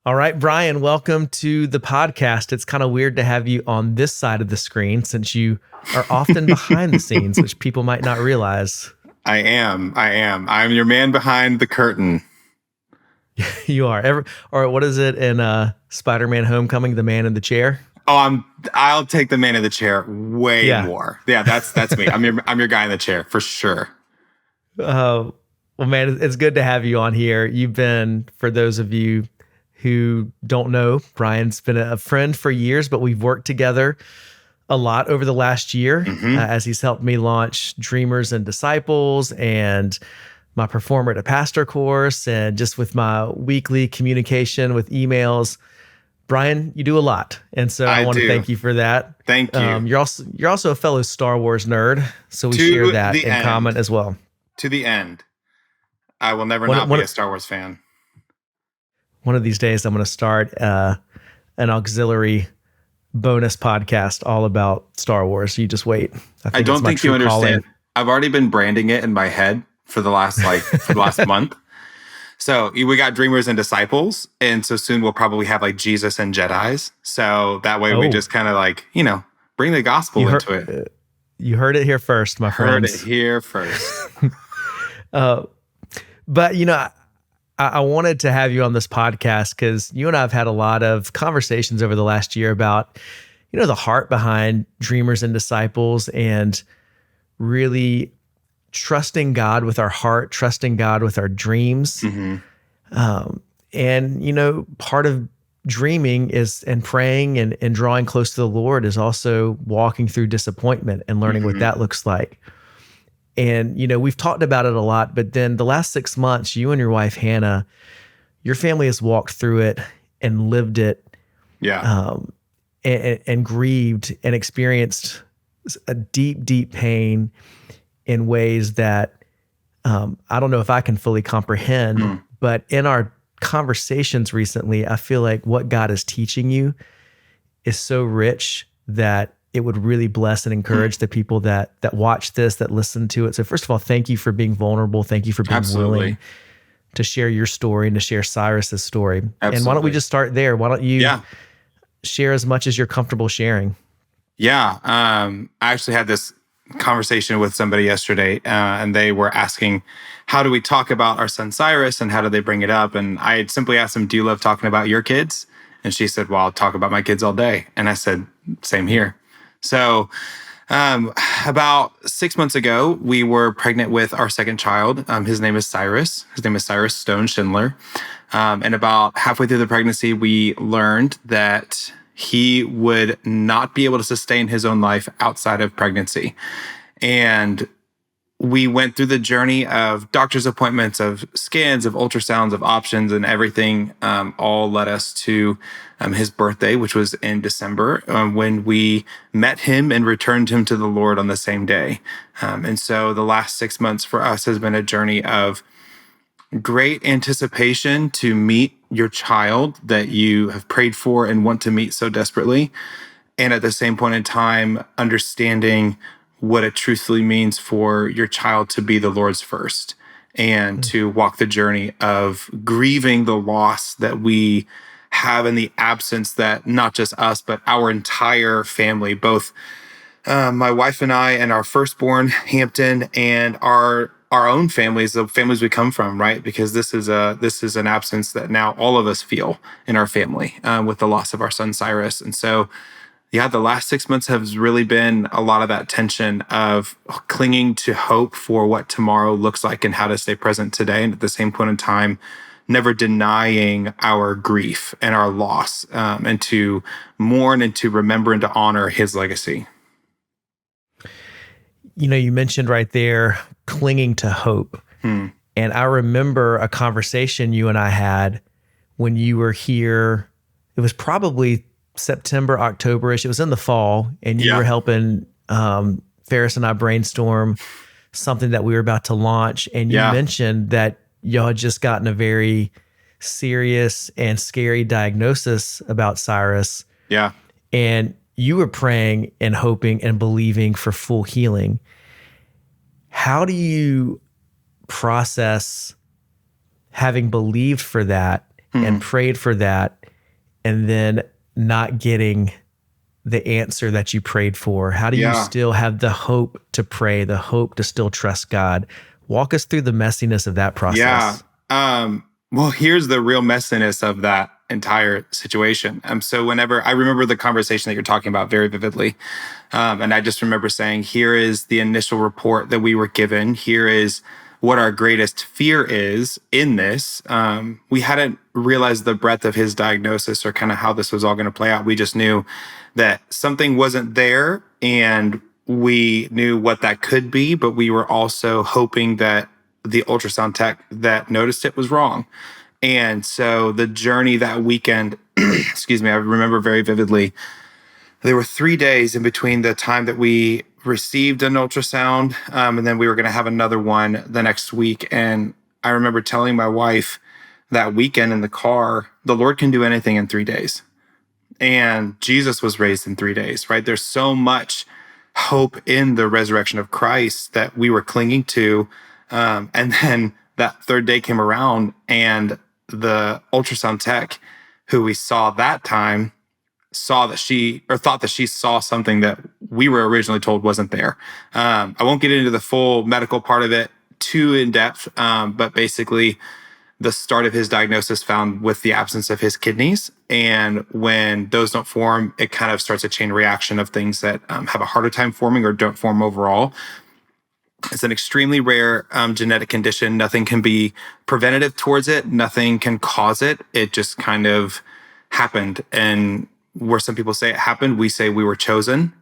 All right, Brian, welcome to the podcast. It's kind of weird to have you on this side of the screen since you are often behind the scenes, which people might not realize. I am. I'm your man behind the curtain. You are. Or what is it in Spider-Man Homecoming, the man in the chair? Oh, I'll take the man in the chair way Yeah. more. Yeah, that's me. I'm your guy in the chair for sure. Well, man, it's good to have you on here. You've been, for those of you who don't know, Brian's been a friend for years, but we've worked together a lot over the last year as he's helped me launch Dreamers and Disciples and my Performer to Pastor course, and just with my weekly communication with emails. Brian, you do a lot, and so I want to thank you for that. Thank you. You're also a fellow Star Wars nerd, so we share that in common as well. To the end, I will never not be a Star Wars fan. One of these days, I'm going to start an auxiliary bonus podcast all about Star Wars. You just wait. I don't think you understand. I've already been branding it in my head for the last month. So we got Dreamers and Disciples, and so soon we'll probably have like Jesus and Jedis. So that way we just kind of bring the gospel into it. You heard it here first, my friends. Heard it here first. But I wanted to have you on this podcast because you and I have had a lot of conversations over the last year about, the heart behind Dreamers and Disciples, and really trusting God with our heart, trusting God with our dreams. And, part of dreaming and praying and drawing close to the Lord is also walking through disappointment and learning what that looks like. And, we've talked about it a lot, but then the last 6 months, you and your wife, Hannah, your family has walked through it and lived it. Yeah. And grieved and experienced a deep, deep pain in ways that I don't know if I can fully comprehend. But in our conversations recently, I feel like what God is teaching you is so rich that it would really bless and encourage the people that watch this, that listen to it. So first of all, thank you for being vulnerable. Thank you for being willing to share your story and to share Cyrus's story. And why don't we just start there? Why don't you share as much as you're comfortable sharing? Yeah. I actually had this conversation with somebody yesterday, and they were asking, how do we talk about our son Cyrus and how do they bring it up? And I had simply asked them, do you love talking about your kids? And she said, well, I'll talk about my kids all day. And I said, same here. So about 6 months ago, we were pregnant with our second child. His name is Cyrus. His name is Cyrus Stone Schindler. And about halfway through the pregnancy, we learned that he would not be able to sustain his own life outside of pregnancy. And we went through the journey of doctor's appointments, of scans, of ultrasounds, of options, and everything all led us to his birthday, which was in December, when we met him and returned him to the Lord on the same day. And so the last 6 months for us has been a journey of great anticipation to meet your child that you have prayed for and want to meet so desperately. And at the same point in time, understanding what it truthfully means for your child to be the Lord's first and to walk the journey of grieving the loss that we have in the absence that not just us, but our entire family, both my wife and I and our firstborn, Hampton, and our own families, the families we come from, right? Because this is an absence that now all of us feel in our family with the loss of our son, Cyrus. And so, the last 6 months has really been a lot of that tension of clinging to hope for what tomorrow looks like and how to stay present today. And at the same point in time, never denying our grief and our loss, and to mourn and to remember and to honor his legacy. You mentioned right there, clinging to hope. And I remember a conversation you and I had when you were here. It was probably September, October-ish. It was in the fall, and you were helping Ferris and I brainstorm something that we were about to launch. And you mentioned that y'all had just gotten a very serious and scary diagnosis about Cyrus. Yeah. And you were praying and hoping and believing for full healing. How do you process having believed for that and prayed for that, and then not getting the answer that you prayed for? How do you still have the hope to pray, the hope to still trust God? Walk us through the messiness of that process. Yeah. Well, here's the real messiness of that entire situation. So whenever I remember the conversation that you're talking about very vividly, and I just remember saying, here is the initial report that we were given. Here is what our greatest fear is in this. We hadn't realized the breadth of his diagnosis or kind of how this was all going to play out. We just knew that something wasn't there, and we knew what that could be, but we were also hoping that the ultrasound tech that noticed it was wrong. And so the journey that weekend, excuse me, I remember very vividly. There were 3 days in between the time that we received an ultrasound, and then we were going to have another one the next week. And I remember telling my wife that weekend in the car, the Lord can do anything in 3 days. And Jesus was raised in 3 days, right? There's so much hope in the resurrection of Christ that we were clinging to. And then that third day came around, and the ultrasound tech who we saw that time thought that she saw something that we were originally told wasn't there. I won't get into the full medical part of it too in depth, but basically the start of his diagnosis found with the absence of his kidneys. And when those don't form, it kind of starts a chain reaction of things that have a harder time forming or don't form overall. It's an extremely rare genetic condition. Nothing can be preventative towards it. Nothing can cause it. It just kind of happened. And where some people say it happened, we say we were chosen.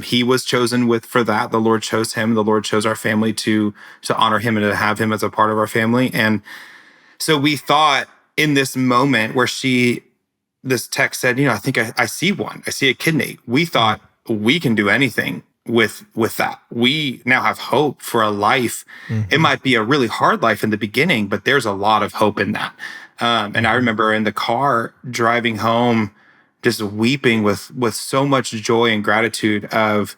He was chosen for that. The Lord chose him. The Lord chose our family to honor him and to have him as a part of our family. And so we thought in this moment where this tech said, I think I see one. I see a kidney. We thought we can do anything with that. We now have hope for a life. Mm-hmm. It might be a really hard life in the beginning, but there's a lot of hope in that. And I remember in the car driving home, just weeping with so much joy and gratitude of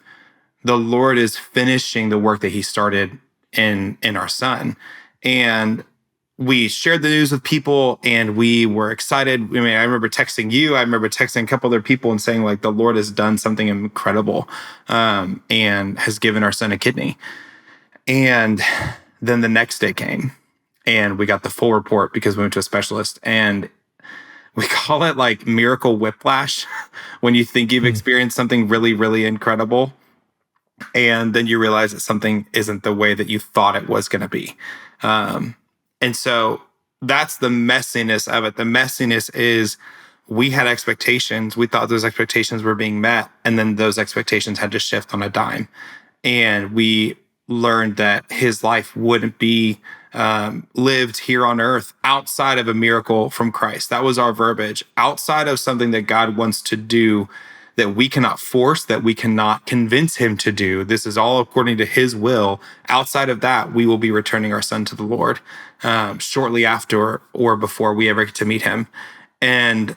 the Lord is finishing the work that he started in our son. And we shared the news with people, and we were excited. I mean, I remember texting you. I remember texting a couple other people and saying, like, the Lord has done something incredible, and has given our son a kidney. And then the next day came, and we got the full report because we went to a specialist. And we call it like miracle whiplash when you think you've experienced something really, really incredible, and then you realize that something isn't the way that you thought it was going to be. And so that's the messiness of it. The messiness is we had expectations. We thought those expectations were being met, and then those expectations had to shift on a dime. And we learned that his life wouldn't be lived here on earth outside of a miracle from Christ. That was our verbiage. Outside of something that God wants to do that we cannot force, that we cannot convince him to do. This is all according to his will. Outside of that, we will be returning our son to the Lord shortly after or before we ever get to meet him. And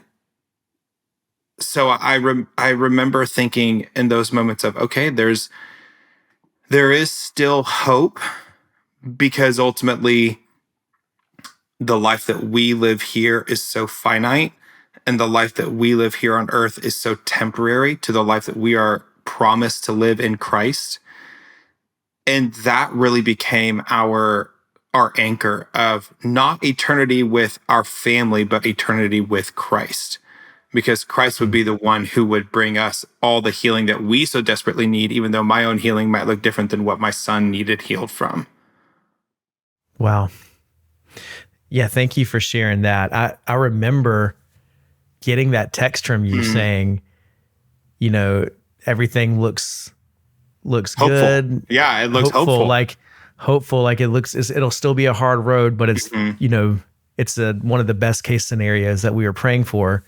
so I remember thinking in those moments of, okay, there is still hope, because ultimately the life that we live here is so finite, and the life that we live here on earth is so temporary to the life that we are promised to live in Christ. And that really became our anchor of not eternity with our family, but eternity with Christ. Because Christ would be the one who would bring us all the healing that we so desperately need, even though my own healing might look different than what my son needed healed from. Wow. Yeah, thank you for sharing that. I remember getting that text from you saying, everything looks hopeful. good. Yeah, it looks hopeful. Like it'll still be a hard road, but it's, it's one of the best case scenarios that we were praying for.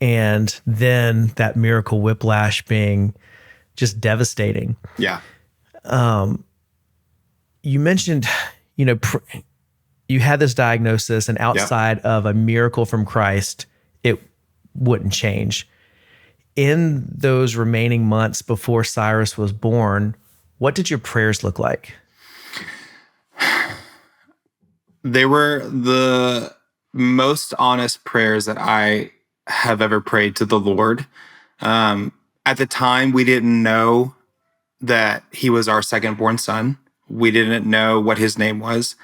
And then that miracle whiplash being just devastating. Yeah. You mentioned, you had this diagnosis, and outside of a miracle from Christ, it wouldn't change. In those remaining months before Cyrus was born, what did your prayers look like? They were most honest prayers that I have ever prayed to the Lord. At the time, we didn't know that he was our second born son. We didn't know what his name was.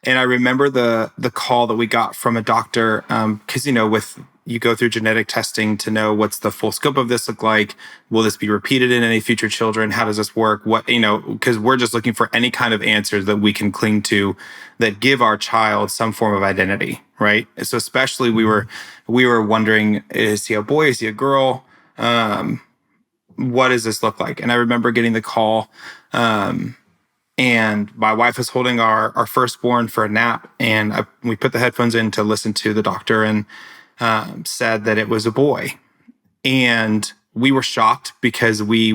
And I remember the call that we got from a doctor, because, with you go through genetic testing to know what's the full scope of this look like. Will this be repeated in any future children? How does this work? What, because we're just looking for any kind of answers that we can cling to that give our child some form of identity, right? So especially we were wondering, is he a boy? Is he a girl? What does this look like? And I remember getting the call, and my wife was holding our firstborn for a nap, and we put the headphones in to listen to the doctor, and said that it was a boy. And we were shocked because we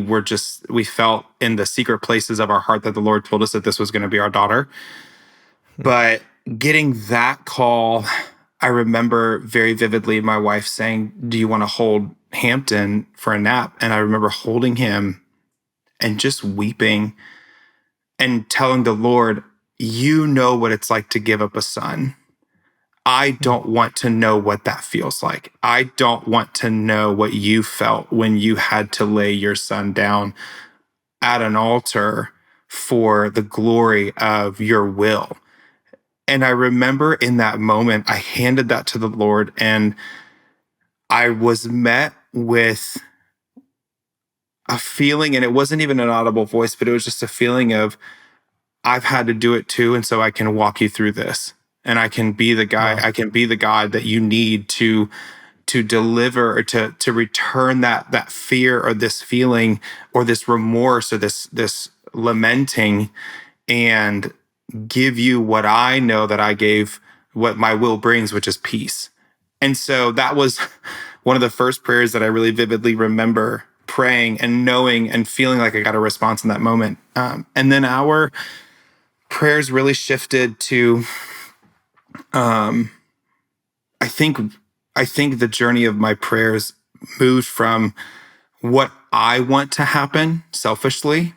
felt in the secret places of our heart that the Lord told us that this was going to be our daughter. But getting that call, I remember very vividly my wife saying, "Do you want to hold Hampton for a nap?" And I remember holding him and just weeping and telling the Lord, "You know what it's like to give up a son. I don't want to know what that feels like. I don't want to know what you felt when you had to lay your son down at an altar for the glory of your will." And I remember in that moment, I handed that to the Lord, and I was met with a feeling, and it wasn't even an audible voice, but it was just a feeling of, I've had to do it too, and so I can walk you through this. And I can be the guy, I can be the God that you need to deliver, or to return that fear or this feeling or this remorse or this lamenting, and give you what I know that I gave, what my will brings, which is peace. And so that was one of the first prayers that I really vividly remember praying and knowing and feeling like I got a response in that moment. And then our prayers really shifted to, I think the journey of my prayers moved from what I want to happen selfishly.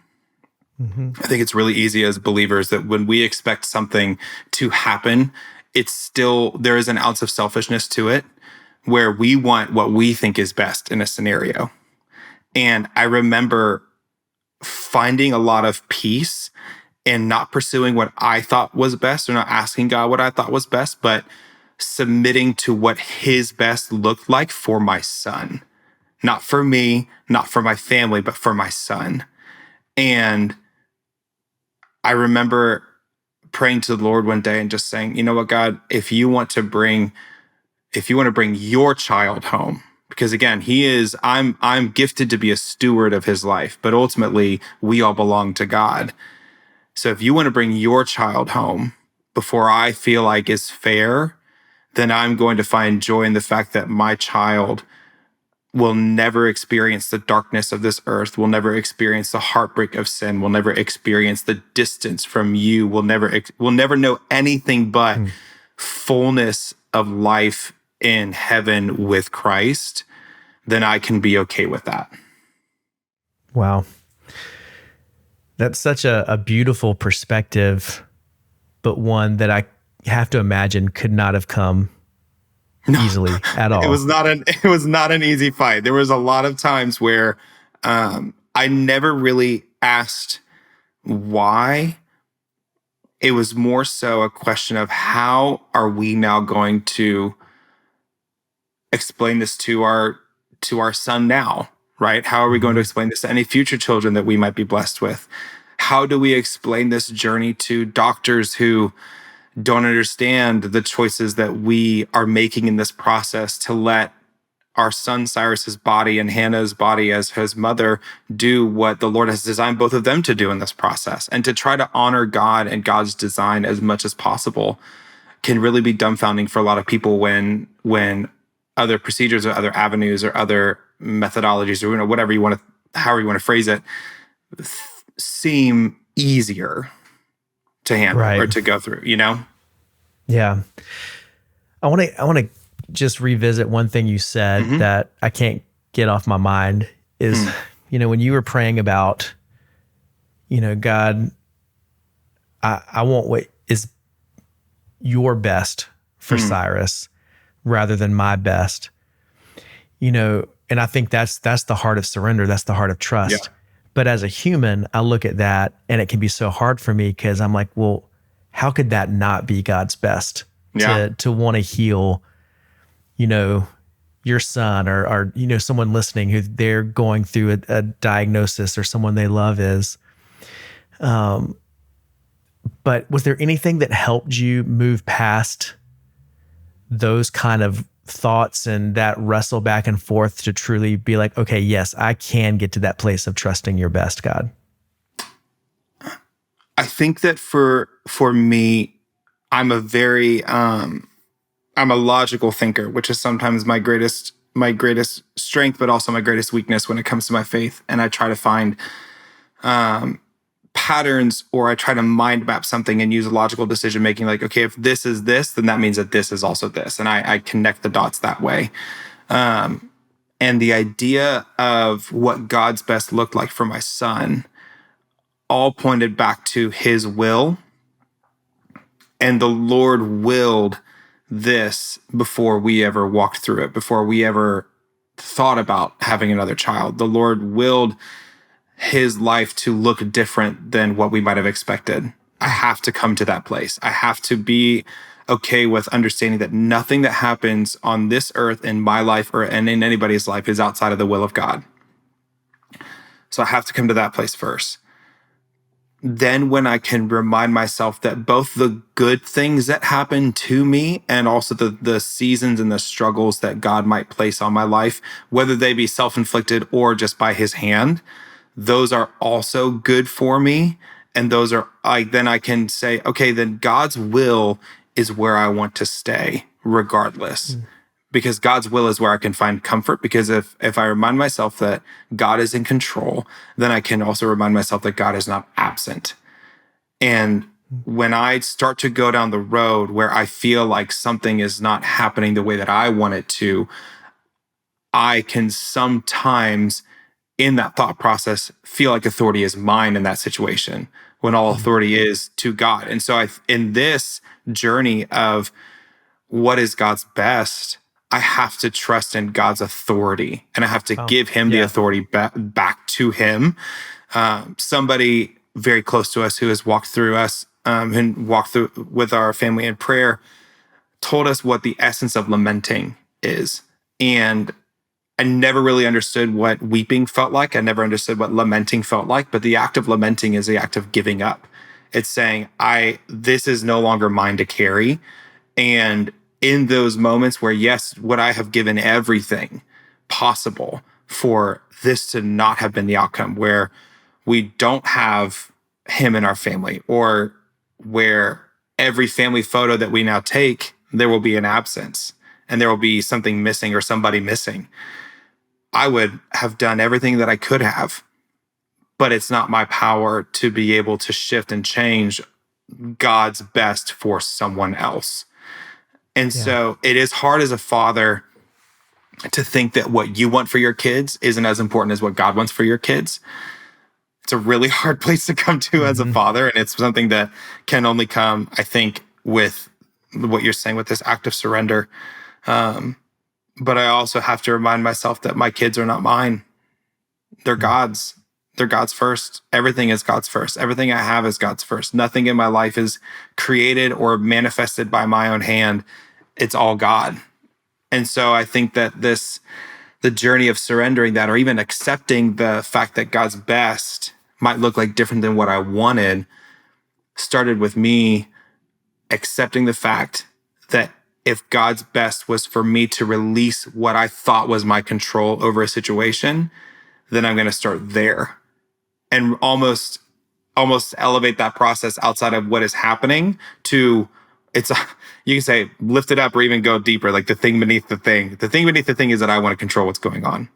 I think it's really easy as believers that when we expect something to happen, there is an ounce of selfishness to it, where we want what we think is best in a scenario. And I remember finding a lot of peace in not pursuing what I thought was best, or not asking God what I thought was best, but submitting to what his best looked like for my son. Not for me, not for my family, but for my son. And I remember praying to the Lord one day and just saying, "You know what, God, if you want to bring your child home," because again, I'm gifted to be a steward of his life, but ultimately we all belong to God. So if you want to bring your child home before I feel like is fair, then I'm going to find joy in the fact that my child will never experience the darkness of this earth, will never experience the heartbreak of sin, will never experience the distance from you, will never know anything but fullness of life in heaven with Christ. Then I can be okay with that. Wow. That's such a beautiful perspective, but one that I have to imagine could not have come easily at all. It was not an easy fight. There was a lot of times where I never really asked why. It was more so a question of, how are we now going to explain this to our son now, right? How are we going to explain this to any future children that we might be blessed with? How do we explain this journey to doctors who don't understand the choices that we are making in this process to let our son Cyrus's body and Hannah's body as his mother do what the Lord has designed both of them to do in this process, and to try to honor God and God's design as much as possible can really be dumbfounding for a lot of people when other procedures or other avenues or other methodologies, or however you want to phrase it, seem easier to handle or to go through, Yeah. I want to just revisit one thing you said that I can't get off my mind is, when you were praying about, God, I want what is your best for Cyrus rather than my best. And I think that's the heart of surrender. That's the heart of trust. Yeah. But as a human, I look at that and it can be so hard for me because I'm like, well, how could that not be God's best to want to heal, your son or someone listening who they're going through a diagnosis or someone they love is. But was there anything that helped you move past those kind of thoughts and that wrestle back and forth to truly be like, okay, yes, I can get to that place of trusting your best, God? I think that for me, I'm a very I'm a logical thinker, which is sometimes my greatest strength, but also my greatest weakness when it comes to my faith. And I try to find patterns, or I try to mind map something and use logical decision making. Like, okay, if this is this, then that means that this is also this, and I connect the dots that way. And the idea of what God's best looked like for my son all pointed back to His will, and the Lord willed this before we ever walked through it, before we ever thought about having another child. The Lord willed His life to look different than what we might have expected. I have to come to that place. I have to be okay with understanding that nothing that happens on this earth, in my life, and in anybody's life, is outside of the will of God. So I have to come to that place first. Then when I can remind myself that both the good things that happen to me and also the seasons and the struggles that God might place on my life, whether they be self-inflicted or just by His hand, those are also good for me. And those are then I can say, okay, then God's will is where I want to stay regardless. Because God's will is where I can find comfort. Because if I remind myself that God is in control, then I can also remind myself that God is not absent. And when I start to go down the road where I feel like something is not happening the way that I want it to, I can sometimes in that thought process feel like authority is mine in that situation, when all authority is to God. And so in this journey of what is God's best, I have to trust in God's authority, and I have to give Him the authority back to Him. Somebody very close to us who has walked through us and walked through with our family in prayer told us what the essence of lamenting is. And I never really understood what weeping felt like. I never understood what lamenting felt like, but the act of lamenting is the act of giving up. It's saying, this is no longer mine to carry. And in those moments where, yes, would I have given everything possible for this to not have been the outcome, where we don't have him in our family, or where every family photo that we now take, there will be an absence and there will be something missing or somebody missing. I would have done everything that I could have, but it's not my power to be able to shift and change God's best for someone else. And so it is hard as a father to think that what you want for your kids isn't as important as what God wants for your kids. It's a really hard place to come to as a father. And it's something that can only come, I think, with what you're saying with this act of surrender. But I also have to remind myself that my kids are not mine. They're God's. They're God's first. Everything is God's first. Everything I have is God's first. Nothing in my life is created or manifested by my own hand. It's all God. And so I think that the journey of surrendering that, or even accepting the fact that God's best might look like different than what I wanted, started with me accepting the fact that if God's best was for me to release what I thought was my control over a situation, then I'm going to start there and almost elevate that process outside of what is happening to you can say lift it up or even go deeper, like the thing beneath the thing. The thing beneath the thing is that I want to control what's going on.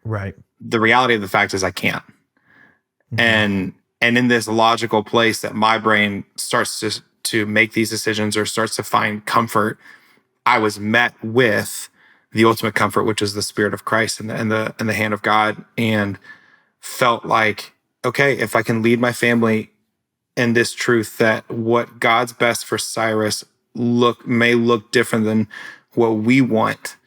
Right. The reality of the fact is I can't. And in this logical place that my brain starts to make these decisions or starts to find comfort, I was met with the ultimate comfort, which is the Spirit of Christ and the hand of God, and felt like, okay, if I can lead my family in this truth that what God's best for Cyrus may look different than what we want,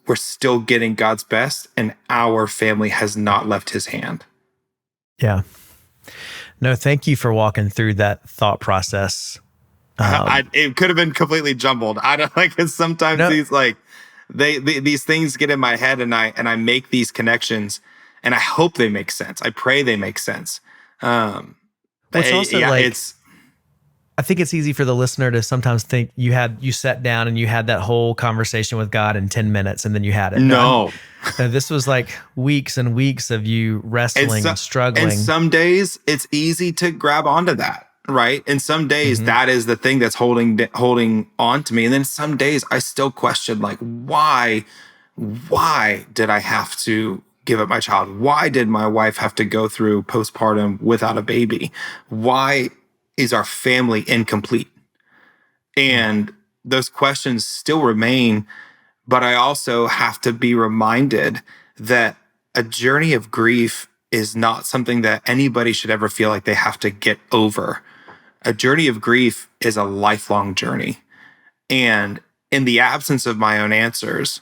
we're still getting God's best, and our family has not left his hand. Yeah. No, thank you for walking through that thought process. It could have been completely jumbled. I don't like it. Sometimes these things get in my head, and I make these connections, and I hope they make sense. I pray they make sense. It's also I think it's easy for the listener to sometimes think you sat down and you had that whole conversation with God in 10 minutes and then you had it. No. This was like weeks and weeks of you wrestling and struggling. And some days it's easy to grab onto that, right? And some days that is the thing that's holding on to me. And then some days I still question, like, why did I have to give up my child? Why did my wife have to go through postpartum without a baby? Why is our family incomplete? And those questions still remain, but I also have to be reminded that a journey of grief is not something that anybody should ever feel like they have to get over. A journey of grief is a lifelong journey. And in the absence of my own answers,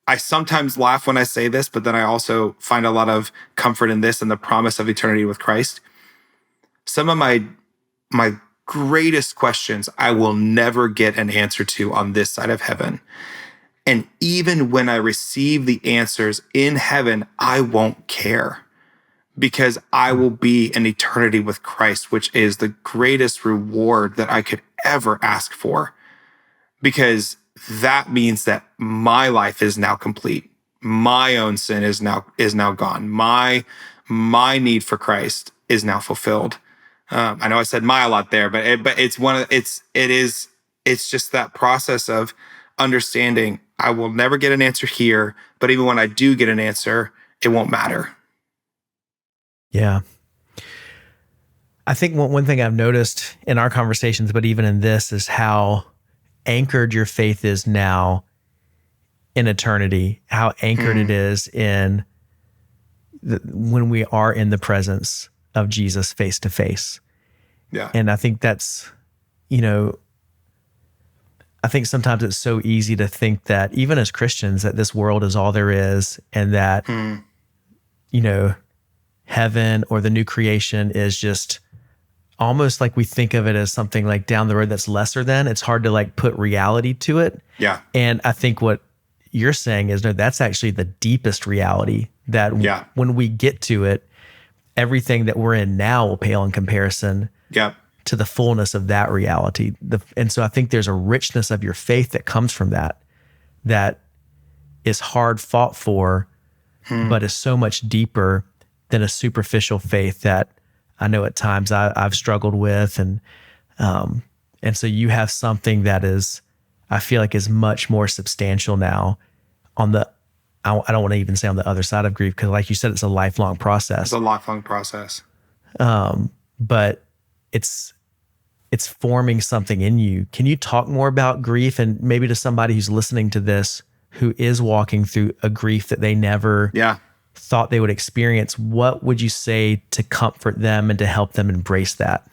I sometimes laugh when I say this, but then I also find a lot of comfort in this and the promise of eternity with Christ. Some of my greatest questions I will never get an answer to on this side of heaven. And even when I receive the answers in heaven, I won't care, because I will be in eternity with Christ, which is the greatest reward that I could ever ask for, because that means that my life is now complete. My own sin is now gone. My need for Christ is now fulfilled. I know I said my a lot there, but it's just that process of understanding I will never get an answer here, but even when I do get an answer, it won't matter. Yeah. I think one thing I've noticed in our conversations, but even in this, is how anchored your faith is now in eternity, how anchored it is in when we are in the presence of Jesus face to face. Yeah. And I think that's, I think sometimes it's so easy to think that even as Christians, that this world is all there is, and that, heaven or the new creation is just almost like we think of it as something like down the road that's lesser than. It's hard to like put reality to it. Yeah. And I think what you're saying is, no, that's actually the deepest reality, that when we get to it, everything that we're in now will pale in comparison to the fullness of that reality. And so I think there's a richness of your faith that comes from that is hard fought for, but is so much deeper than a superficial faith that I know at times I've struggled with. And so you have something that is, I feel like, is much more substantial now on the, I don't want to even say on the other side of grief, because like you said, it's a lifelong process. It's a lifelong process. But it's forming something in you. Can you talk more about grief, and maybe to somebody who's listening to this who is walking through a grief that they never thought they would experience? What would you say to comfort them and to help them embrace that?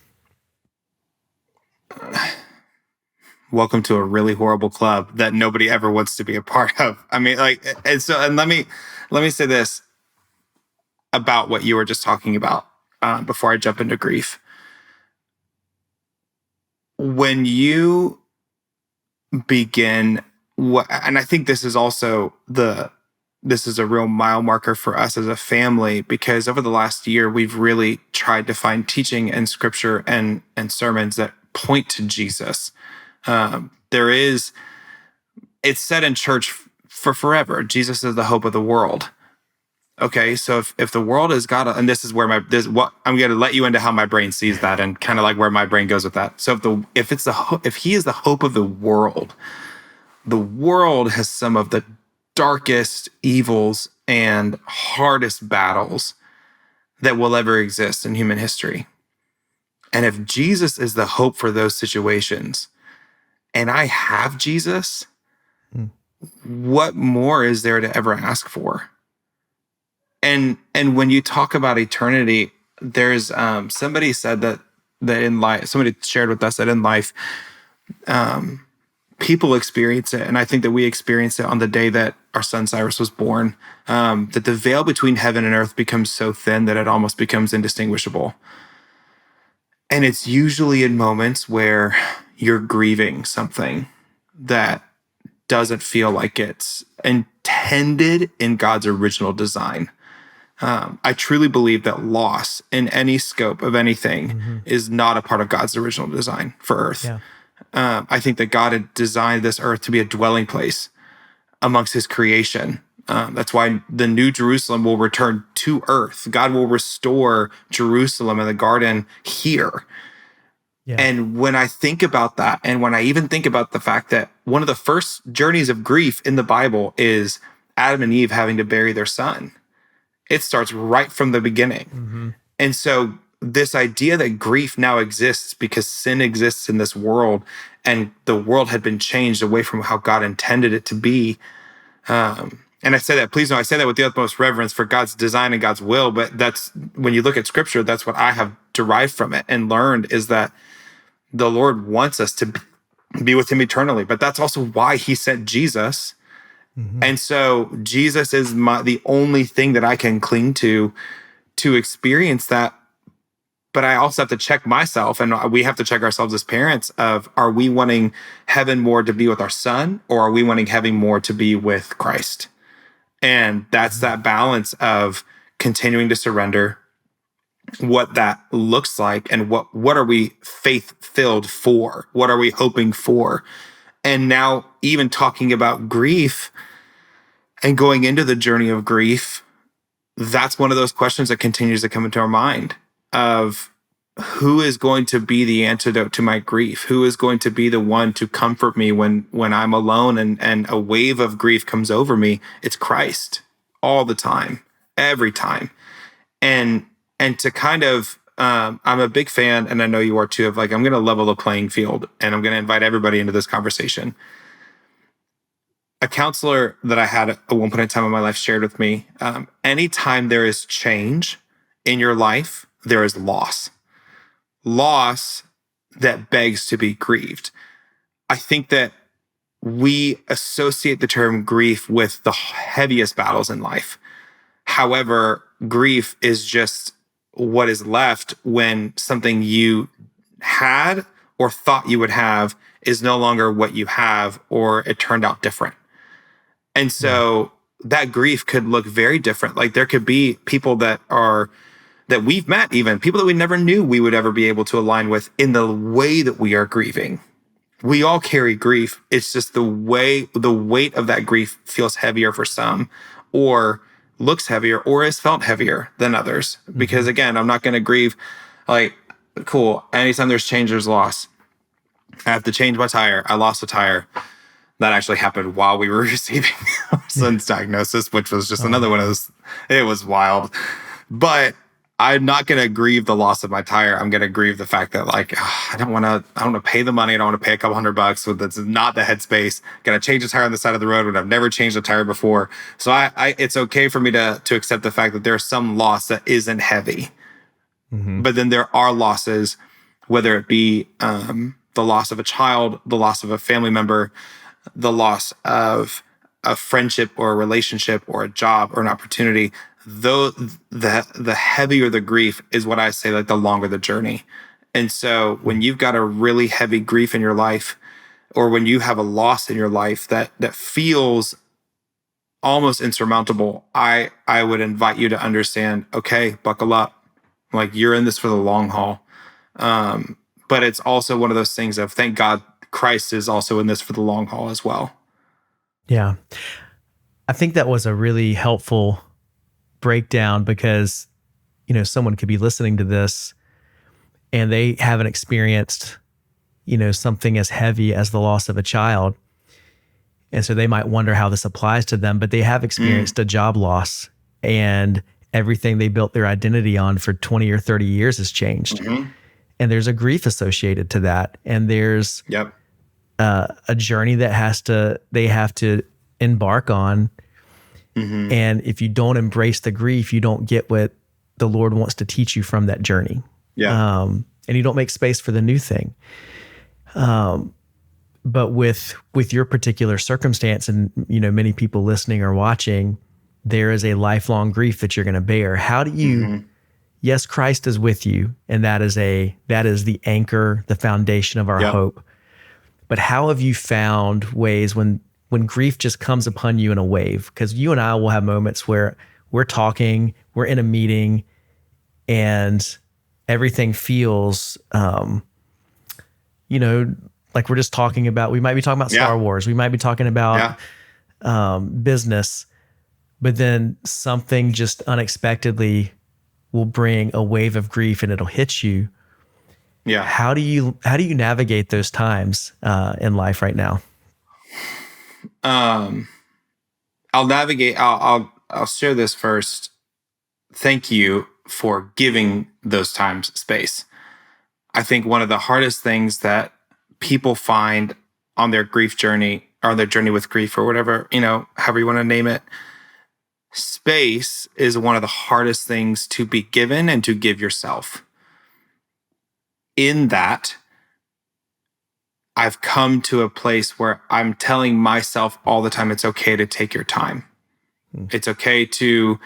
Welcome to a really horrible club that nobody ever wants to be a part of. I mean, and let me say this about what you were just talking about before I jump into grief. When you begin, and I think this is also this is a real mile marker for us as a family, because over the last year, we've really tried to find teaching and scripture and sermons that point to Jesus. It's said in church for forever, Jesus is the hope of the world. Okay, so if the world has got, and this is where I'm going to let you into how my brain sees that, and kind of like where my brain goes with that. So if he is the hope of the world has some of the darkest evils and hardest battles that will ever exist in human history. And if Jesus is the hope for those situations, and I have Jesus, what more is there to ever ask for? And when you talk about eternity, there's somebody said that in life, somebody shared with us that in life, people experience it. And I think that we experienced it on the day that our son Cyrus was born, that the veil between heaven and earth becomes so thin that it almost becomes indistinguishable. And it's usually in moments where you're grieving something that doesn't feel like it's intended in God's original design. I truly believe that loss in any scope of anything is not a part of God's original design for earth. Yeah. I think that God had designed this earth to be a dwelling place amongst his creation. That's why the new Jerusalem will return to earth. God will restore Jerusalem and the garden here. Yeah. And when I think about that, and when I even think about the fact that one of the first journeys of grief in the Bible is Adam and Eve having to bury their son, it starts right from the beginning. And so this idea that grief now exists because sin exists in this world and the world had been changed away from how God intended it to be. And I say that, please know, I say that with the utmost reverence for God's design and God's will, but that's, when you look at scripture, that's what I have derived from it and learned, is that the Lord wants us to be with him eternally, but that's also why he sent Jesus. And so Jesus is the only thing that I can cling to experience that. But I also have to check myself, and we have to check ourselves as parents of, are we wanting heaven more to be with our son, or are we wanting heaven more to be with Christ? And that's that balance of continuing to surrender, what that looks like, and what are we faith-filled for? What are we hoping for? And now even talking about grief and going into the journey of grief, that's one of those questions that continues to come into our mind of, who is going to be the antidote to my grief? Who is going to be the one to comfort me when I'm alone and a wave of grief comes over me? It's Christ all the time, every time. And to kind of, I'm a big fan, and I know you are too, of like, I'm going to level the playing field and I'm going to invite everybody into this conversation. A counselor that I had at one point in time in my life shared with me, anytime there is change in your life, there is loss. Loss that begs to be grieved. I think that we associate the term grief with the heaviest battles in life. However, grief is just what is left when something you had or thought you would have is no longer what you have, or it turned out different. And so that grief could look very different. Like, there could be people that we've met, even people that we never knew we would ever be able to align with in the way that we are grieving. We all carry grief. It's just the weight of that grief feels heavier for some, or looks heavier, or is felt heavier than others. Because again, I'm not going to grieve like, cool, anytime there's change, there's loss. I have to change my tire. I lost a tire. That actually happened while we were receiving our son's diagnosis, which was just another one of those. It was wild. But I'm not going to grieve the loss of my tire. I'm going to grieve the fact that, like, I don't want to pay the money. I don't want to pay a couple $100. That's not the headspace. Going to change a tire on the side of the road when I've never changed a tire before. So it's okay for me to accept the fact that there's some loss that isn't heavy. But then there are losses, whether it be the loss of a child, the loss of a family member, the loss of a friendship or a relationship or a job or an opportunity. Though the heavier the grief is, what I say, like, the longer the journey. And so when you've got a really heavy grief in your life, or when you have a loss in your life that feels almost insurmountable, I would invite you to understand, okay, buckle up. Like, you're in this for the long haul. But it's also one of those things of, thank God Christ is also in this for the long haul as well. Yeah. I think that was a really helpful breakdown, because, someone could be listening to this and they haven't experienced, something as heavy as the loss of a child. And so they might wonder how this applies to them, but they have experienced a job loss, and everything they built their identity on for 20 or 30 years has changed. And there's a grief associated to that. And there's a journey that they have to embark on. And if you don't embrace the grief, you don't get what the Lord wants to teach you from that journey. And you don't make space for the new thing. But with your particular circumstance, and many people listening or watching, there is a lifelong grief that you're going to bear. How do you? Yes, Christ is with you, and that is the anchor, the foundation of our hope. But how have you found ways when grief just comes upon you in a wave? Because you and I will have moments where we're talking, we're in a meeting, and everything feels, like we're just talking about, we might be talking about Star Wars. We might be talking about business, but then something just unexpectedly will bring a wave of grief and it'll hit you. Yeah. How do you navigate those times in life right now? I'll share this first. Thank you for giving those times space. I think one of the hardest things that people find on their grief journey, or their journey with grief, or whatever, however you want to name it, space is one of the hardest things to be given and to give yourself. In that, I've come to a place where I'm telling myself all the time, it's okay to take your time. It's okay to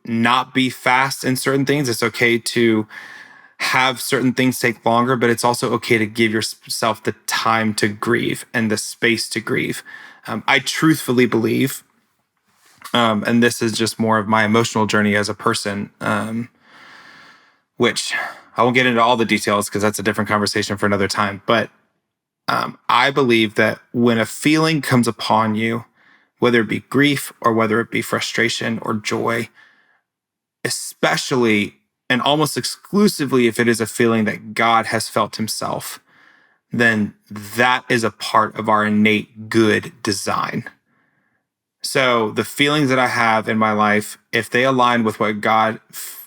not be fast in certain things. It's okay to have certain things take longer, but it's also okay to give yourself the time to grieve and the space to grieve. I truthfully believe, and this is just more of my emotional journey as a person, which I won't get into all the details because that's a different conversation for another time. But I believe that when a feeling comes upon you, whether it be grief or whether it be frustration or joy, especially and almost exclusively if it is a feeling that God has felt himself, then that is a part of our innate good design. So the feelings that I have in my life, if they align with what God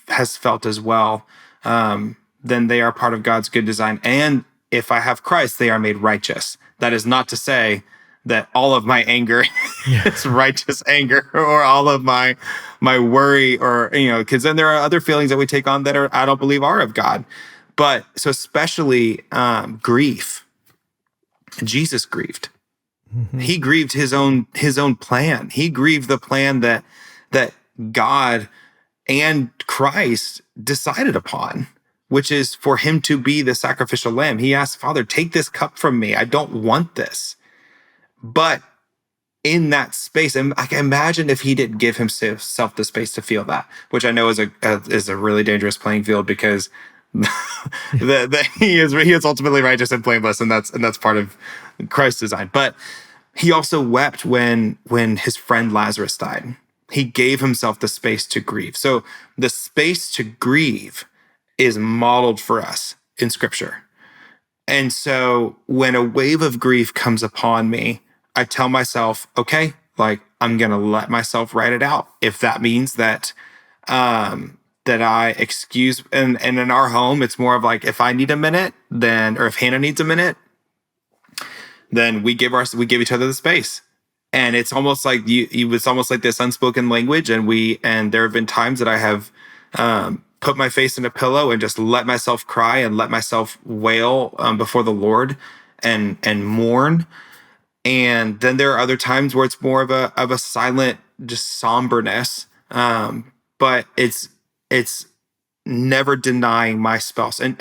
has felt as well, then they are part of God's good design. And if I have Christ, they are made righteous. That is not to say that all of my anger is righteous anger, or all of my worry, or, because then there are other feelings that we take on that I don't believe are of God. But so especially grief, Jesus grieved. Mm-hmm. He grieved his own plan. He grieved the plan that God and Christ decided upon, which is for him to be the sacrificial lamb. He asked, Father, take this cup from me. I don't want this. But in that space, and I can imagine if he didn't give himself the space to feel that, which I know is a really dangerous playing field, because he is ultimately righteous and blameless, and that's part of Christ's design. But he also wept when his friend Lazarus died. He gave himself the space to grieve. So the space to grieve is modeled for us in Scripture. And so when a wave of grief comes upon me, I tell myself, okay, like, I'm going to let myself write it out. If that means that I excuse, and in our home, it's more of like, if I need a minute, or if Hannah needs a minute, then we give each other the space. And it's almost like it's almost like this unspoken language. And there have been times that I have put my face in a pillow and just let myself cry and let myself wail before the Lord and mourn. And then there are other times where it's more of a silent, just somberness. But it's never denying my spouse and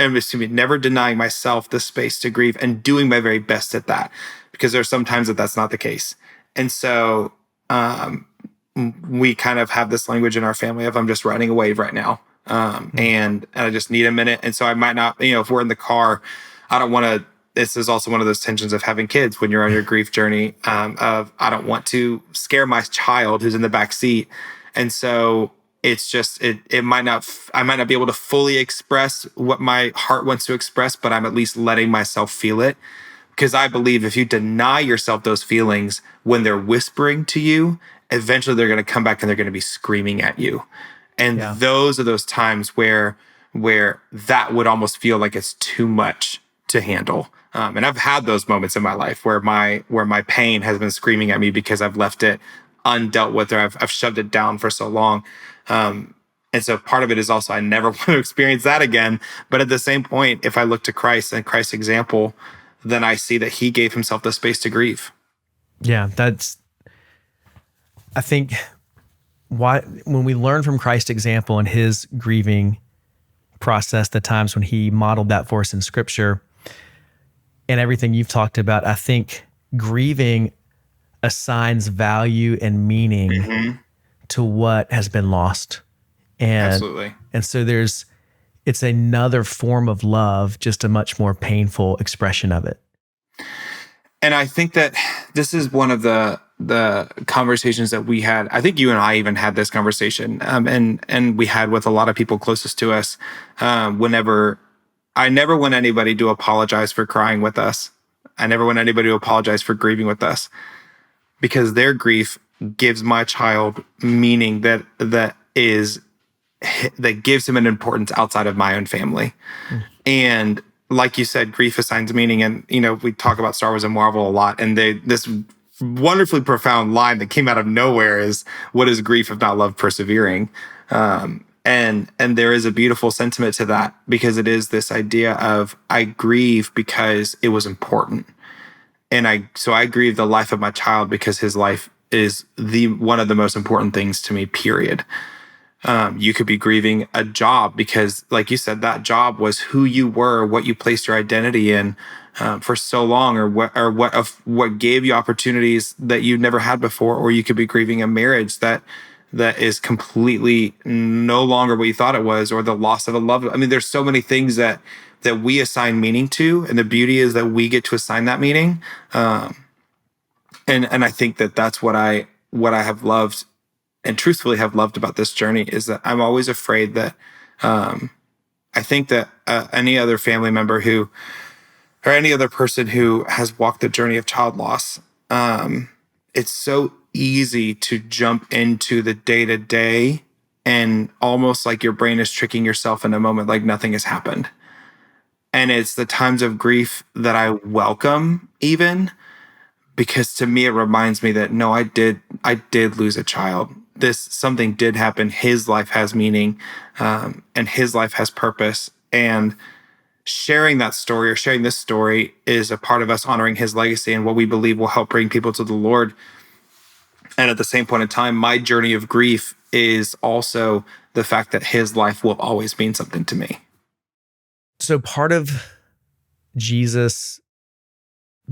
never denying myself the space to grieve, and doing my very best at that, because there are some times that that's not the case. And so we kind of have this language in our family of, I'm just riding a wave right now. And I just need a minute. And so I might not, if we're in the car, I don't want to. This is also one of those tensions of having kids when you're on your grief journey, of I don't want to scare my child who's in the back seat. And so it's just, I might not be able to fully express what my heart wants to express, but I'm at least letting myself feel it. Because I believe if you deny yourself those feelings when they're whispering to you, eventually they're going to come back and they're going to be screaming at you. And those are those times where that would almost feel like it's too much to handle. And I've had those moments in my life where my pain has been screaming at me because I've left it undealt with, or I've shoved it down for so long. And so part of it is also, I never want to experience that again. But at the same point, if I look to Christ and Christ's example, then I see that he gave himself the space to grieve. Yeah, I think why when we learn from Christ's example and his grieving process, the times when he modeled that for us in Scripture, and everything you've talked about, I think grieving assigns value and meaning to what has been lost. And, Absolutely. And so it's another form of love, just a much more painful expression of it. And I think that this is one of the conversations that we had. I think you and I even had this conversation, and we had with a lot of people closest to us. I never want anybody to apologize for crying with us. I never want anybody to apologize for grieving with us, because their grief gives my child meaning that gives him an importance outside of my own family. And like you said, grief assigns meaning. And, we talk about Star Wars and Marvel a lot. And this wonderfully profound line that came out of nowhere is, what is grief if not love persevering? And there is a beautiful sentiment to that, because it is this idea of, I grieve because it was important. And so I grieve the life of my child because his life is one of the most important things to me, period. You could be grieving a job because, like you said, that job was who you were, what you placed your identity in for so long, or what gave you opportunities that you never had before. Or you could be grieving a marriage that is completely no longer what you thought it was, or the loss of a loved one. I mean, there's so many things that we assign meaning to, and the beauty is that we get to assign that meaning. And I think that that's what I have loved, and truthfully have loved about this journey, is that I'm always afraid that I think that any other family member or any other person who has walked the journey of child loss, it's so easy to jump into the day-to-day, and almost like your brain is tricking yourself in a moment like nothing has happened. And it's the times of grief that I welcome, even, because to me it reminds me that no, I did lose a child. Something did happen. His life has meaning, and his life has purpose. And sharing that story, or sharing this story, is a part of us honoring his legacy and what we believe will help bring people to the Lord. And at the same point in time, my journey of grief is also the fact that his life will always mean something to me. So part of Jesus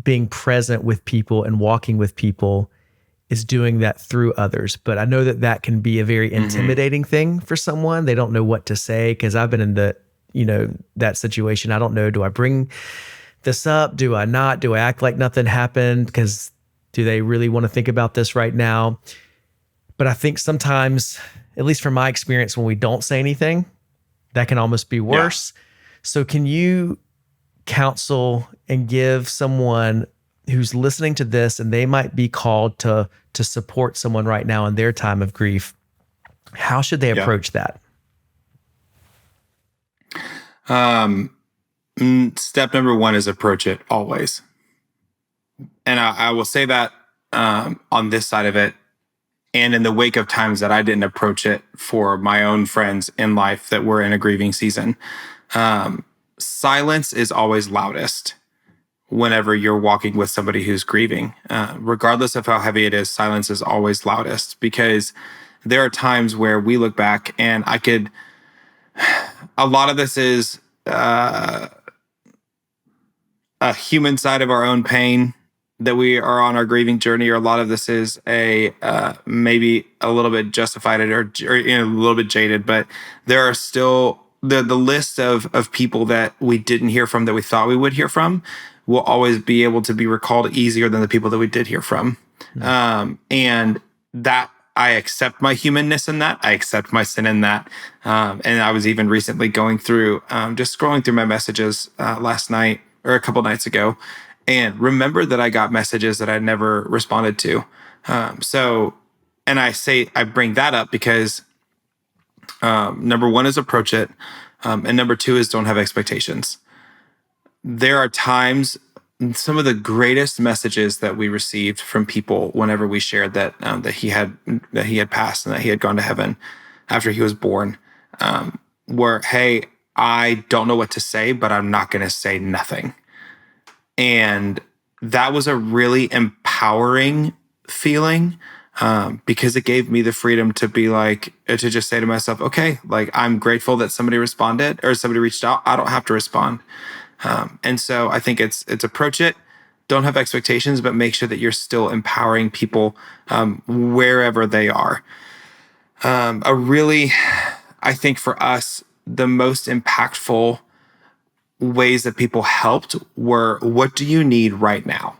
being present with people and walking with people is doing that through others. But I know that can be a very intimidating thing for someone. They don't know what to say, because I've been in that situation. I don't know, do I bring this up? Do I not? Do I act like nothing happened? Because do they really want to think about this right now? But I think sometimes, at least from my experience, when we don't say anything, that can almost be worse. Yeah. So can you counsel and give someone who's listening to this, and they might be called to support someone right now in their time of grief, how should they approach that? Step number one is approach it always. And I will say that on this side of it, and in the wake of times that I didn't approach it for my own friends in life that were in a grieving season, silence is always loudest whenever you're walking with somebody who's grieving. Regardless of how heavy it is, silence is always loudest, because there are times where we look back and a lot of this is a human side of our own pain that we are on our grieving journey, or a lot of this is maybe a little bit justified or a little bit jaded, but there are still the list of people that we didn't hear from that we thought we would hear from will always be able to be recalled easier than the people that we did hear from. And that I accept my humanness in that. I accept my sin in that. And I was even recently going through, just scrolling through my messages last night or a couple nights ago, and remember that I got messages that I never responded to. And I bring that up because number one is approach it. And number two is don't have expectations. There are times, some of the greatest messages that we received from people whenever we shared that he had passed and that he had gone to heaven after he was born, were, hey, I don't know what to say, but I'm not going to say nothing. And that was a really empowering feeling, because it gave me the freedom to be like, to just say to myself, okay, like I'm grateful that somebody responded or somebody reached out. I don't have to respond. And so I think it's approach it. Don't have expectations, but make sure that you're still empowering people wherever they are. I think for us, the most impactful ways that people helped were, what do you need right now?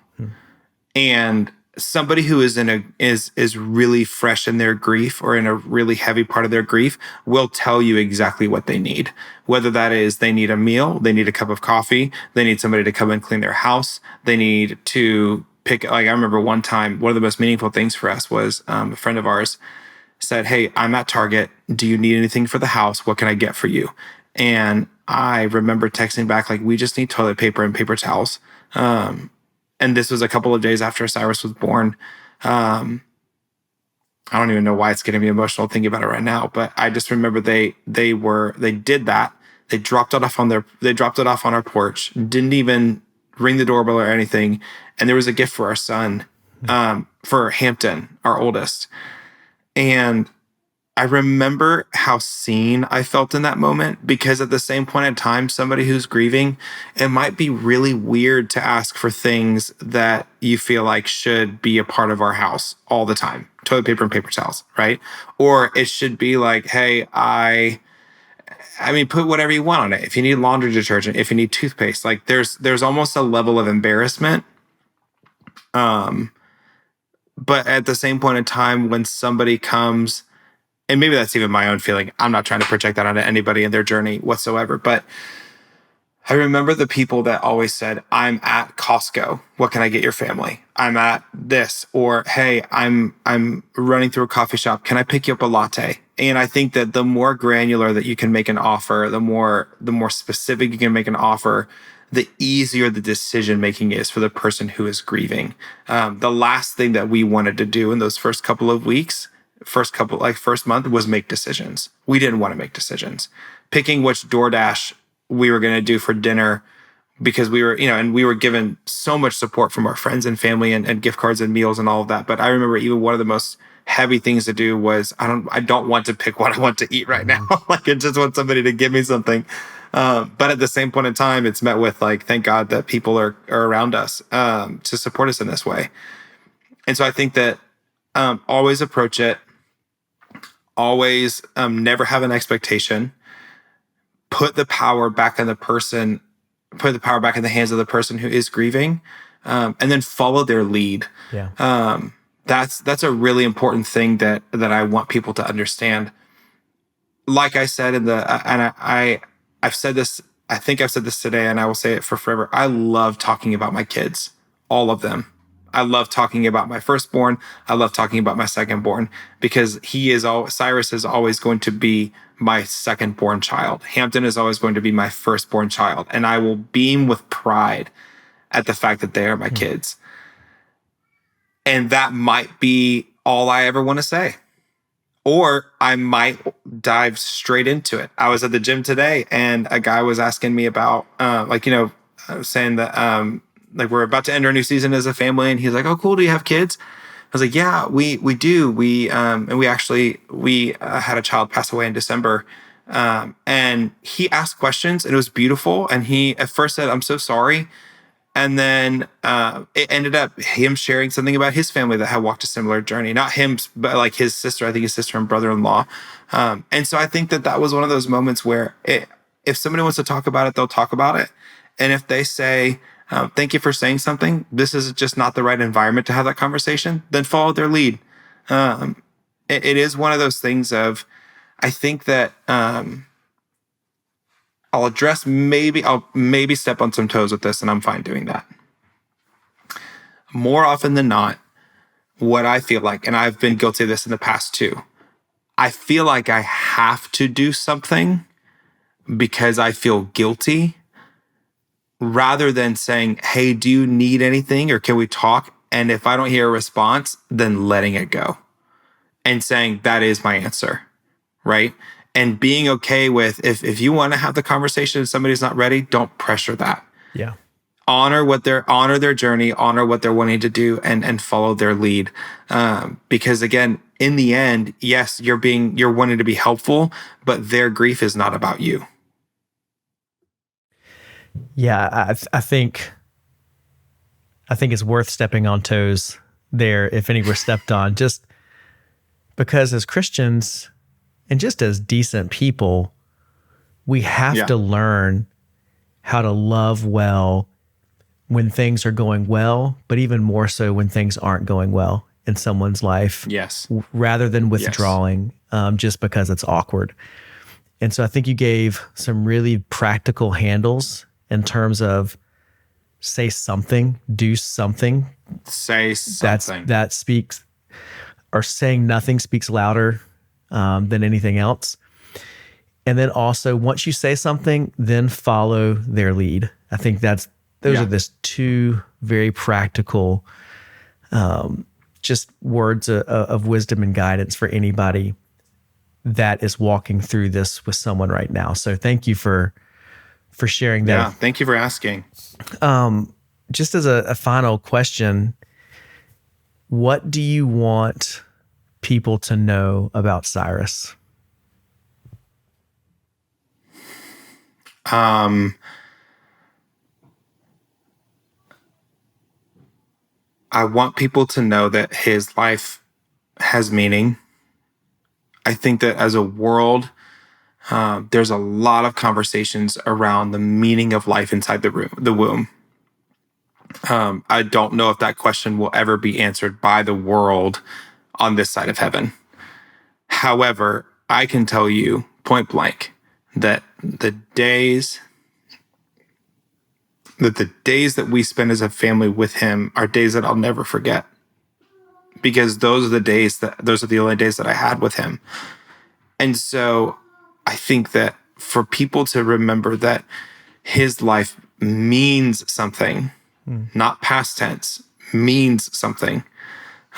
And somebody who is is really fresh in their grief or in a really heavy part of their grief will tell you exactly what they need. Whether that is they need a meal, they need a cup of coffee, they need somebody to come and clean their house, they need to pick, like I remember one time, one of the most meaningful things for us was a friend of ours said, "Hey, I'm at Target. Do you need anything for the house? What can I get for you?" And I remember texting back, like, we just need toilet paper and paper towels. And this was a couple of days after Cyrus was born. I don't even know why it's getting me emotional thinking about it right now, but I just remember they did that. They dropped it off on our porch, didn't even ring the doorbell or anything. And there was a gift for our son, for Hampton, our oldest. And I remember how seen I felt in that moment, because at the same point in time, somebody who's grieving, it might be really weird to ask for things that you feel like should be a part of our house all the time. Toilet paper and paper towels, right? Or it should be like, hey, I mean, put whatever you want on it. If you need laundry detergent, if you need toothpaste, like there's almost a level of embarrassment. But at the same point in time, when somebody comes, and maybe that's even my own feeling, I'm not trying to project that onto anybody in their journey whatsoever, but I remember the people that always said, I'm at Costco. What can I get your family? I'm at this, or hey, I'm running through a coffee shop. Can I pick you up a latte? And I think that the more granular that you can make an offer, the more specific you can make an offer, the easier the decision making is for the person who is grieving. The last thing that we wanted to do in those first couple of weeks, first month, was make decisions. We didn't want to make decisions. Picking which DoorDash we were going to do for dinner, because we were, and we were given so much support from our friends and family and gift cards and meals and all of that. But I remember even one of the most heavy things to do was, I don't want to pick what I want to eat right now. Like, I just want somebody to give me something. But at the same point in time, it's met with like, thank God that people are around us to support us in this way. And so I think that always approach it, always never have an expectation, put the power back in the hands of the person who is grieving, and then follow their lead. Yeah. That's a really important thing that I want people to understand. Like I said I've said this, I think I've said this today, and I will say it for forever. I love talking about my kids, all of them. I love talking about my firstborn. I love talking about my secondborn, because Cyrus is always going to be my secondborn child. Hampton is always going to be my firstborn child. And I will beam with pride at the fact that they are my kids. And that might be all I ever want to say. Or I might dive straight into it. I was at the gym today and a guy was asking me about, saying that, like, we're about to enter a new season as a family. And he's like, "Oh, cool. Do you have kids?" I was like, "Yeah, we do. We had a child pass away in December." And he asked questions and it was beautiful. And he at first said, "I'm so sorry." And then it ended up him sharing something about his family that had walked a similar journey. Not him, but like his sister, I think his sister and brother-in-law. And so I think that was one of those moments where if somebody wants to talk about it, they'll talk about it. And if they say, "Thank you for saying something, this is just not the right environment to have that conversation," then follow their lead. It is one of those things of, I think that I'll maybe step on some toes with this, and I'm fine doing that. More often than not, what I feel like, and I've been guilty of this in the past too, I feel like I have to do something because I feel guilty, rather than saying, "Hey, do you need anything, or can we talk?" And if I don't hear a response, then letting it go and saying, "That is my answer," right? And being okay with, if you want to have the conversation and somebody's not ready, don't pressure that. Yeah. honor their journey, honor what they're wanting to do, and follow their lead. Because again, in the end, yes, you're wanting to be helpful, but their grief is not about you. Yeah, I think it's worth stepping on toes there, if any were stepped on, just because as Christians and just as decent people, we have to learn how to love well when things are going well, but even more so when things aren't going well in someone's life. Yes. Rather than withdrawing just because it's awkward. And so I think you gave some really practical handles in terms of say something, do something. Say something. That speaks, or saying nothing speaks louder than anything else. And then also, once you say something, then follow their lead. I think those are the two very practical just words of wisdom and guidance for anybody that is walking through this with someone right now. So thank you for sharing that. Yeah, thank you for asking. Just as a final question, what do you want people to know about Cyrus? I want people to know that his life has meaning. I think that as a world, there's a lot of conversations around the meaning of life inside the womb. I don't know if that question will ever be answered by the world on this side of heaven. However, I can tell you point blank that the days that we spend as a family with him are days that I'll never forget, because those are the only days that I had with him. And so I think that for people to remember that his life means something, not past tense, means something.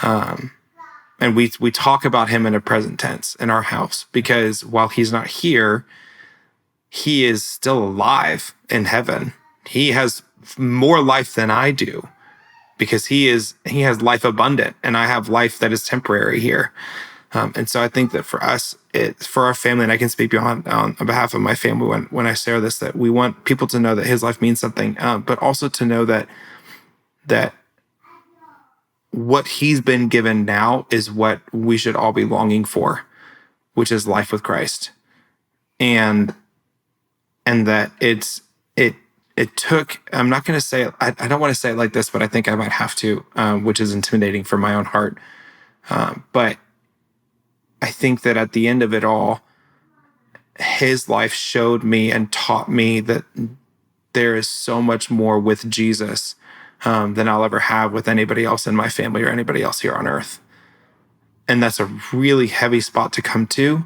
And we talk about him in a present tense in our house, because while he's not here, he is still alive in heaven. He has more life than I do, because he has life abundant, and I have life that is temporary here. And so I think that for us, for our family, and I can speak on behalf of my family when I share this, that we want people to know that his life means something, but also to know that what he's been given now is what we should all be longing for, which is life with Christ. And that it took, I'm not going to say, I don't want to say it like this, but I think I might have to, which is intimidating for my own heart. But I think that at the end of it all, his life showed me and taught me that there is so much more with Jesus than I'll ever have with anybody else in my family or anybody else here on earth. And that's a really heavy spot to come to.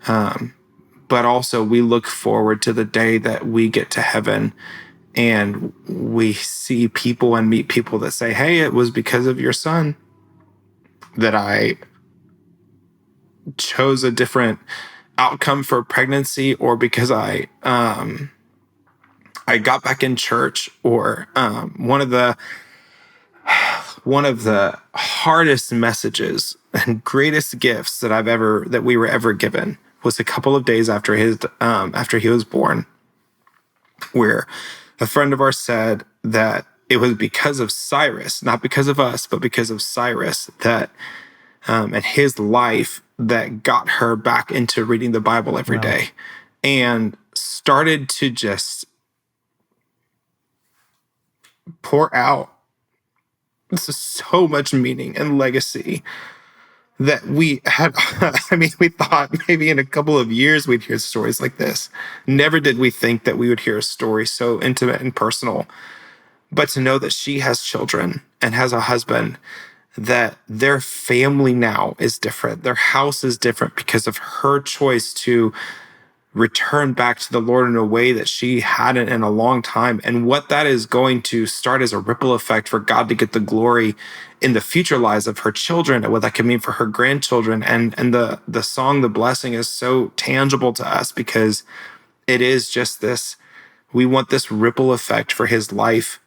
But also we look forward to the day that we get to heaven and we see people and meet people that say, hey, it was because of your son that I chose a different outcome for pregnancy, or because I got back in church, or one of the hardest messages and greatest gifts that we were ever given was a couple of days after he was born, where a friend of ours said that it was because of Cyrus, not because of us, but because of Cyrus, that and his life that got her back into reading the Bible every day, and started to just pour out so much meaning and legacy that we had. I mean, we thought maybe in a couple of years we'd hear stories like this. Never did we think that we would hear a story so intimate and personal. But to know that she has children and has a husband, that their family now is different. Their house is different because of her choice to return back to the Lord in a way that she hadn't in a long time. And what that is going to start as a ripple effect for God to get the glory in the future lives of her children, and what that could mean for her grandchildren. And the song, The Blessing, is so tangible to us because it is just this, we want this ripple effect for his life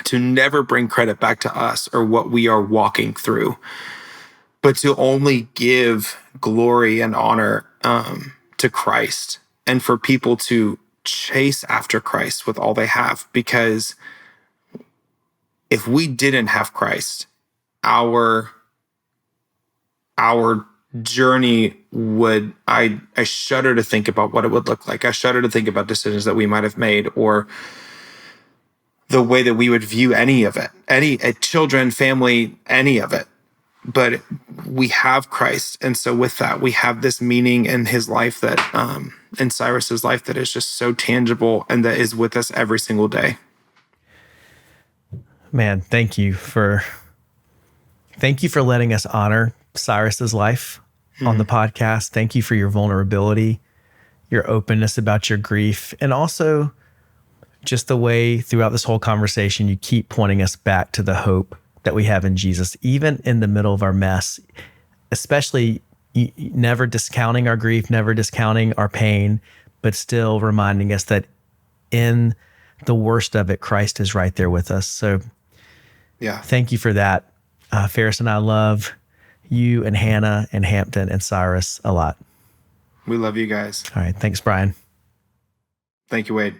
to never bring credit back to us or what we are walking through, but to only give glory and honor to Christ, and for people to chase after Christ with all they have. Because if we didn't have Christ, our journey would, I shudder to think about what it would look like. I shudder to think about decisions that we might have made, or the way that we would view any of it, children, family, any of it. But we have Christ. And so with that, we have this meaning in his life that, in Cyrus's life, that is just so tangible and that is with us every single day. Man, thank you for letting us honor Cyrus's life on the podcast. Thank you for your vulnerability, your openness about your grief, and also just the way throughout this whole conversation, you keep pointing us back to the hope that we have in Jesus, even in the middle of our mess, especially never discounting our grief, never discounting our pain, but still reminding us that in the worst of it, Christ is right there with us. So thank you for that. Ferris and I love you and Hannah and Hampton and Cyrus a lot. We love you guys. All right. Thanks, Brian. Thank you, Wade.